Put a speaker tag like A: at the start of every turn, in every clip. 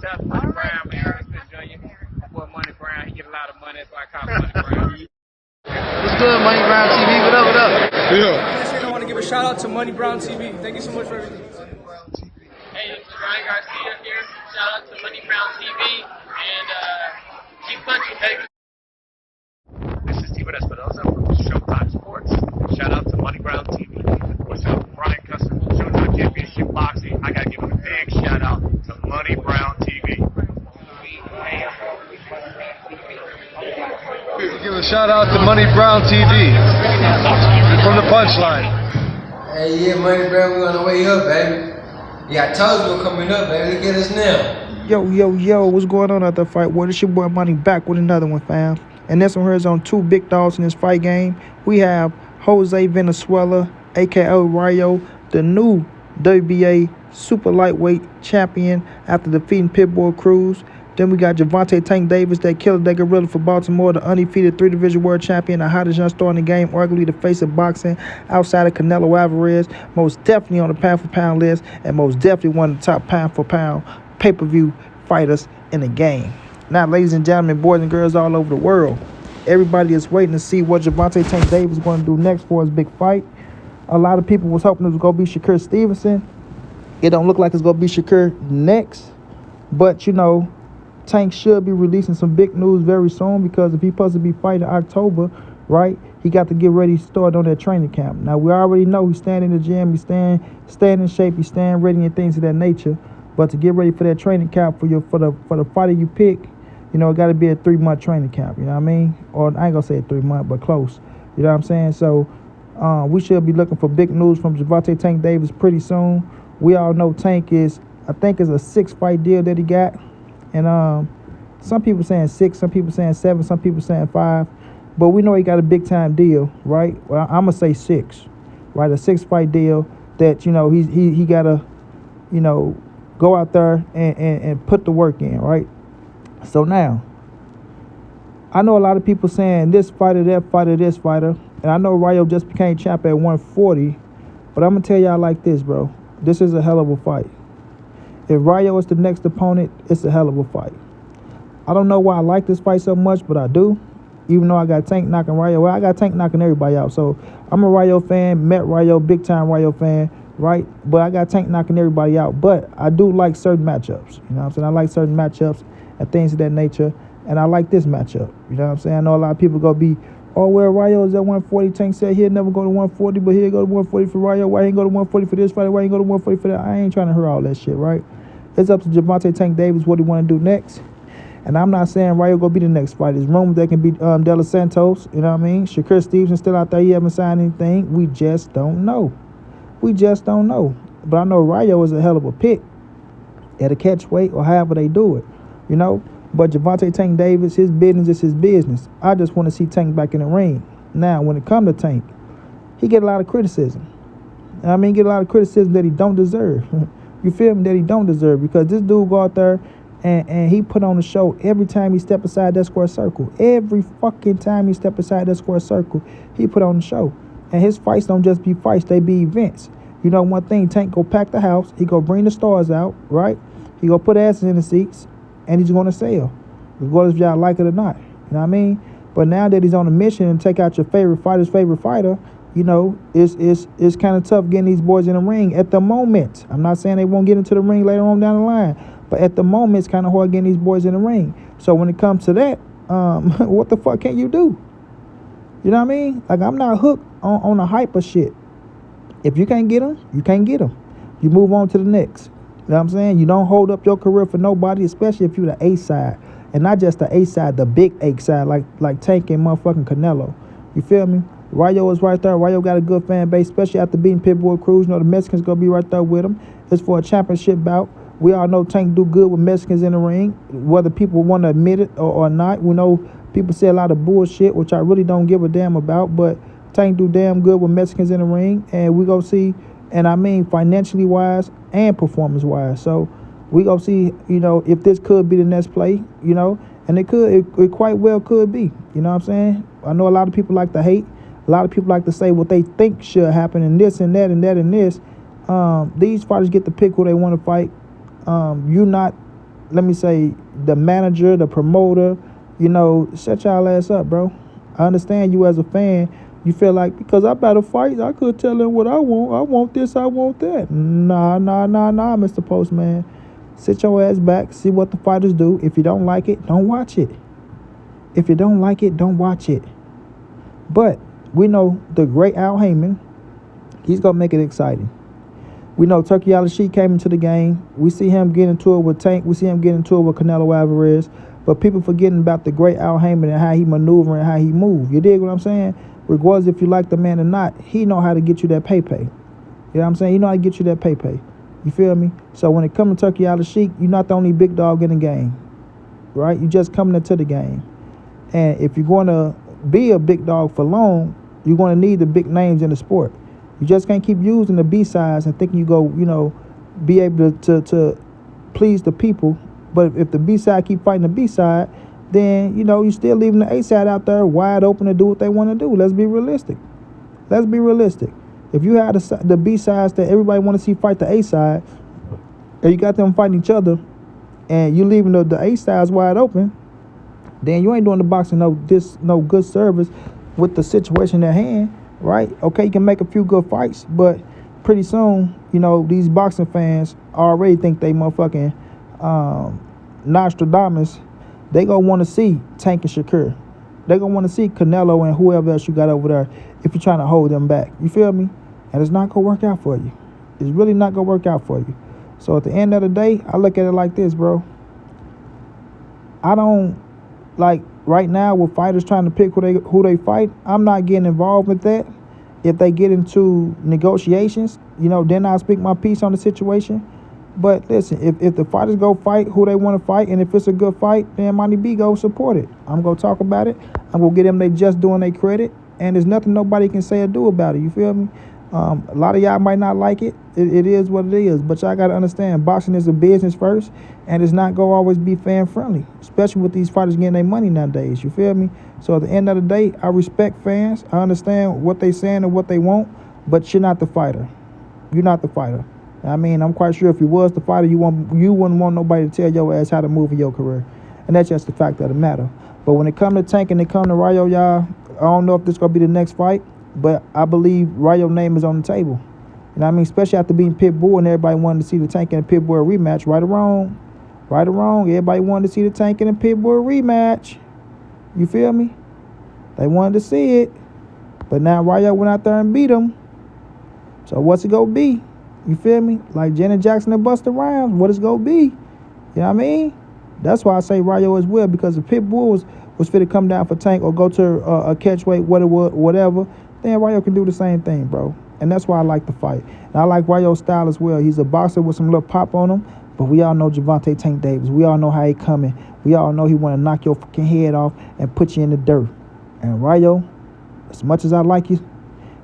A: Shout out to Money Brown, man. Respect Junior. Boy, Money Brown, he get a lot of money, that's why I call him Money Brown.
B: What's good, Money Brown TV? What up, what up?
C: Yeah. I want to give a shout out to Money Brown TV. Thank you so much for everything.
D: Hey, this is Ryan Garcia here. Shout out to Money Brown TV and keep punching, baby.
E: This is Steven Espinosa from Showtime Sports. Shout out to Money Brown TV. What's up, Brian Custer from Showtime Championship Boxing. I gotta give a big shout out to Money Brown TV.
B: Give a shout out to Money Brown TV from the punchline.
F: Hey, yeah, Money Brown, we on the way up, baby. Yeah, I told you we're coming up, baby. Look at us now.
G: Yo, what's going on at the fight? Well, it's your boy Money back with another one, fam. And this one here is on two big dogs in this fight game. We have Jose Venezuela, a.k.a. Rayo, the new WBA super lightweight champion after defeating Pitbull Cruz. Then we got Gervonta Tank Davis, that killer, that gorilla for Baltimore, the undefeated 3-division world champion, the hottest young star in the game, arguably the face of boxing outside of Canelo Alvarez, most definitely on the pound-for-pound list, and most definitely one of the top pound-for-pound pay-per-view fighters in the game. Now, ladies and gentlemen, boys and girls all over the world, everybody is waiting to see what Gervonta Tank Davis is going to do next for his big fight. A lot of people was hoping it was going to be Shakur Stevenson. It don't look like it's going to be Shakur next, but, you know, Tank should be releasing some big news very soon, because if he's supposed to be fighting in October, right, he got to get ready to start on that training camp. Now, we already know he's staying in the gym, he's staying in shape, he's staying ready and things of that nature. But to get ready for that training camp for the fighter you pick, you know, it got to be a 3-month training camp, you know what I mean? Or I ain't going to say a 3-month, but close. You know what I'm saying? So we should be looking for big news from Gervonta Tank Davis pretty soon. We all know Tank is a 6-fight deal that he got. And some people saying 6, some people saying 7, some people saying 5. But we know he got a big-time deal, right? Well, I'm going to say 6, right? A 6-fight deal that, you know, he got to, you know, go out there and put the work in, right? So now, I know a lot of people saying this fighter, that fighter, this fighter. And I know Rayo just became champ at 140. But I'm going to tell y'all like this, bro. This is a hell of a fight. If Rayo is the next opponent, it's a hell of a fight. I don't know why I like this fight so much, but I do. Even though I got Tank knocking Rayo. Well, I got Tank knocking everybody out. So I'm a Rayo fan, met Rayo, big-time Rayo fan, right? But I got Tank knocking everybody out. But I do like certain matchups. You know what I'm saying? I like certain matchups and things of that nature. And I like this matchup. You know what I'm saying? I know a lot of people going to be, oh, well, Rayo is at 140. Tank said he'll never go to 140, but he'll go to 140 for Rayo. Why he ain't go to 140 for this fight? Why he ain't go to 140 for that? I ain't trying to hear all that shit, right? It's up to Gervonta Tank Davis what he want to do next. And I'm not saying Rayo going to be the next fight. There's rumors that can be De Los Santos, you know what I mean? Shakur Stevenson still out there. He haven't signed anything. We just don't know. But I know Rayo is a hell of a pick at a catch weight or however they do it, you know? But Gervonta Tank Davis, his business is his business. I just want to see Tank back in the ring. Now, when it comes to Tank, he get a lot of criticism. I mean, get a lot of criticism that he don't deserve. You feel me? That he don't deserve, because this dude go out there and he put on a show every time he step aside that square circle. Every fucking time he step aside that square circle, he put on a show. And his fights don't just be fights, they be events. You know one thing, Tank go pack the house, he go bring the stars out, right? He go put asses in the seats, and he's going to sell, regardless if y'all like it or not. You know what I mean? But now that he's on a mission and take out your favorite fighter's favorite fighter, you know, it's kind of tough getting these boys in the ring at the moment. I'm not saying they won't get into the ring later on down the line, but at the moment, it's kind of hard getting these boys in the ring. So when it comes to that, what the fuck can you do? You know what I mean? Like, I'm not hooked on the hype of shit. If you can't get them, you can't get them. You move on to the next. You know what I'm saying? You don't hold up your career for nobody, especially if you're the A side. And not just the A side, the big A side, like Tank and motherfucking Canelo. You feel me? Rayo is right there. Rayo got a good fan base, especially after beating Pitbull Cruz. You know, the Mexicans going to be right there with him. It's for a championship bout. We all know Tank do good with Mexicans in the ring, whether people want to admit it or not. We know people say a lot of bullshit, which I really don't give a damn about, but Tank do damn good with Mexicans in the ring, and we go see, and I mean financially wise and performance wise. So we go see, you know, if this could be the next play, you know, and it quite well could be. You know what I'm saying? I know a lot of people like to hate. A lot of people like to say what they think should happen, and this and that and that and this. These fighters get to pick who they want to fight. You're not let me say, the manager, the promoter, shut y'all ass up, bro. I understand you as a fan. You feel like, because I about to fight, I could tell them what I want. I want this, I want that. Nah, Mr. Postman. Sit your ass back, see what the fighters do. If you don't like it, don't watch it. If you don't like it, don't watch it. But we know the great Al Heyman, he's going to make it exciting. We know Turkey Al-Sheikh came into the game. We see him get into it with Tank. We see him get into it with Canelo Alvarez. But people forgetting about the great Al Heyman and how he maneuver and how he move. You dig what I'm saying? Regardless if you like the man or not, he know how to get you that pay. You know what I'm saying? He know how to get you that pay. You feel me? So when it comes to Turkey Al-Sheikh, you're not the only big dog in the game, right? You just coming into the game. And if you're going to be a big dog for long, you're going to need the big names in the sport. You just can't keep using the B-sides and thinking you go, be able to please the people. But if the B-side keep fighting the B-side, then, you still leaving the A-side out there wide open to do what they want to do. Let's be realistic. If you had the B-sides that everybody want to see fight the A-side, and you got them fighting each other, and you leaving the A-sides wide open, then you ain't doing the boxing no good service with the situation at hand, right? Okay, you can make a few good fights, but pretty soon, these boxing fans already think they motherfucking Nostradamus. They gonna want to see Tank and Shakur. They gonna want to see Canelo and whoever else you got over there if you're trying to hold them back. You feel me? And it's not gonna work out for you. It's really not gonna work out for you. So at the end of the day, I look at it like this, bro. I don't like right now with fighters trying to pick who they fight. I'm not getting involved with that. If they get into negotiations, then I'll speak my piece on the situation. But listen, if the fighters go fight who they want to fight, and if it's a good fight, then Monty B go support it. I'm going to talk about it. I'm going to get them they just doing their credit. And there's nothing nobody can say or do about it. You feel me? A lot of y'all might not like it. It is what it is. But y'all got to understand, boxing is a business first. And it's not going to always be fan friendly. Especially with these fighters getting their money nowadays. You feel me? So at the end of the day, I respect fans. I understand what they saying and what they want. But you're not the fighter. You're not the fighter. I mean, I'm quite sure if you was the fighter, you wouldn't want nobody to tell your ass how to move in your career. And that's just the fact of the matter. But when it come to Tank and it come to Rayo, y'all, I don't know if this going to be the next fight, but I believe Rayo's name is on the table. You know what I mean? Especially after being Pitbull and everybody wanted to see the Tank and the Pitbull rematch. Right or wrong, everybody wanted to see the Tank and the Pitbull rematch. You feel me? They wanted to see it. But now Rayo went out there and beat him. So what's it going to be? You feel me? Like Janet Jackson and Busta Rhymes, what it's going to be? You know what I mean? That's why I say Rayo as well, because if Pitbull was fit to come down for Tank or go to a catchweight, whatever, then Rayo can do the same thing, bro. And that's why I like the fight. And I like Rayo's style as well. He's a boxer with some little pop on him, but we all know Gervonta Tank Davis. We all know how he coming. We all know he want to knock your fucking head off and put you in the dirt. And Rayo, as much as I like you,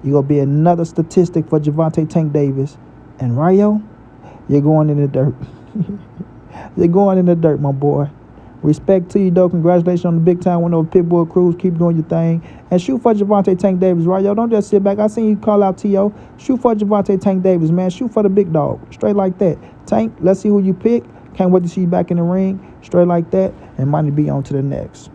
G: you're going to be another statistic for Gervonta Tank Davis. And Rayo, you're going in the dirt. You're going in the dirt, my boy. Respect to you, though. Congratulations on the big time win over Pitbull Cruz. Keep doing your thing. And shoot for Gervonta Tank Davis, Rayo. Don't just sit back. I seen you call out T.O. Shoot for Gervonta Tank Davis, man. Shoot for the big dog. Straight like that. Tank, let's see who you pick. Can't wait to see you back in the ring. Straight like that. And Monty B on to the next.